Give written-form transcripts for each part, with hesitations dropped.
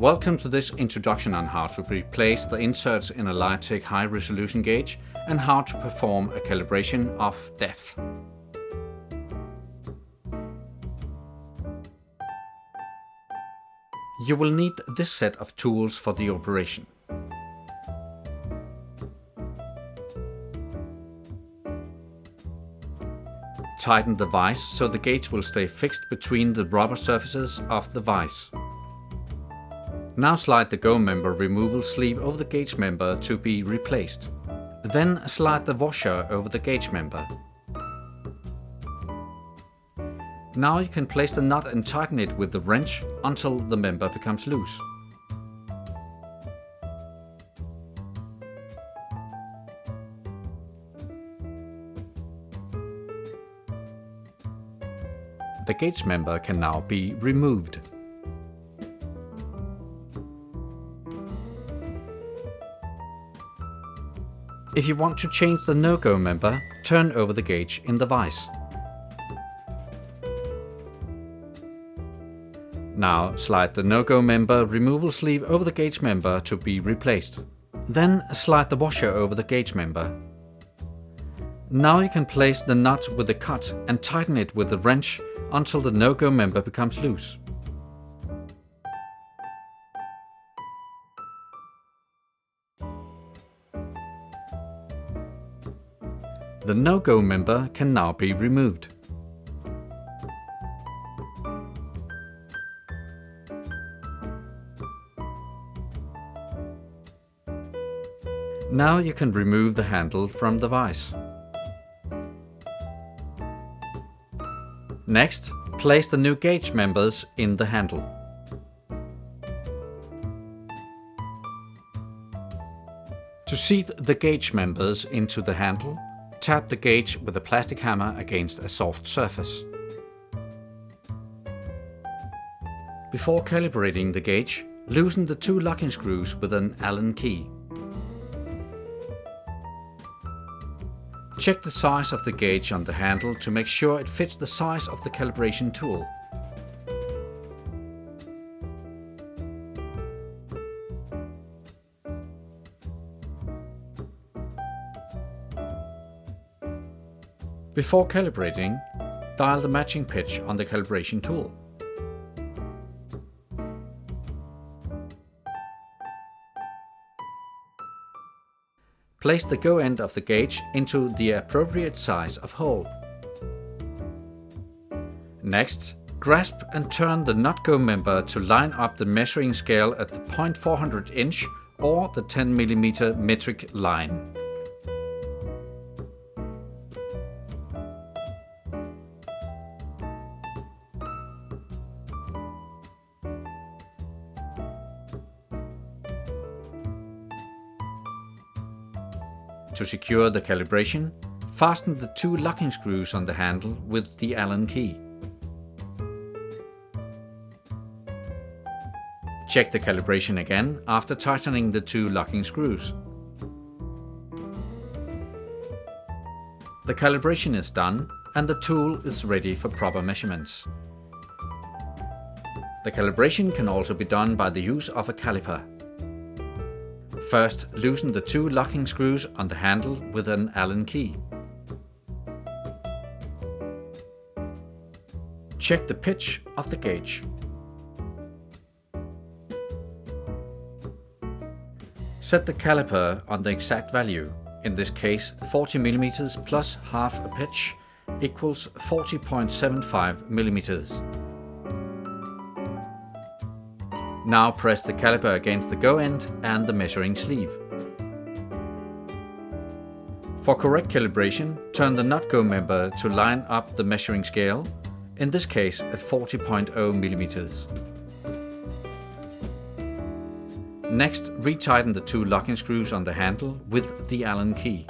Welcome to this introduction on how to replace the inserts in a LITEC high resolution gauge and how to perform a calibration of depth. You will need this set of tools for the operation. Tighten the vise so the gauge will stay fixed between the rubber surfaces of the vise. Now slide the Go member removal sleeve over the gauge member to be replaced. Then slide the washer over the gauge member. Now you can place the nut and tighten it with the wrench until the member becomes loose. The gauge member can now be removed. If you want to change the no-go member, turn over the gauge in the vise. Now slide the no-go member removal sleeve over the gauge member to be replaced. Then slide the washer over the gauge member. Now you can place the nut with the cut and tighten it with the wrench until the no-go member becomes loose. The no-go member can now be removed. Now you can remove the handle from the vise. Next, place the new gauge members in the handle. To seat the gauge members into the handle, tap the gauge with a plastic hammer against a soft surface. Before calibrating the gauge, loosen the two locking screws with an Allen key. Check the size of the gauge on the handle to make sure it fits the size of the calibration tool. Before calibrating, dial the matching pitch on the calibration tool. Place the go end of the gauge into the appropriate size of hole. Next, grasp and turn the not go member to line up the measuring scale at the 0.400 inch or the 10 mm metric line. To secure the calibration, fasten the two locking screws on the handle with the Allen key. Check the calibration again after tightening the two locking screws. The calibration is done and the tool is ready for proper measurements. The calibration can also be done by the use of a caliper. First, loosen the two locking screws on the handle with an Allen key. Check the pitch of the gauge. Set the caliper on the exact value, in this case 40 mm plus half a pitch equals 40.75 mm. Now press the caliper against the go end and the measuring sleeve. For correct calibration, turn the not go member to line up the measuring scale, in this case at 40.0 mm. Next, retighten the two locking screws on the handle with the Allen key.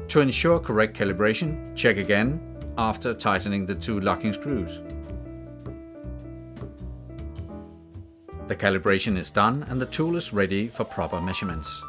To ensure correct calibration, check again after tightening the two locking screws. The calibration is done and the tool is ready for proper measurements.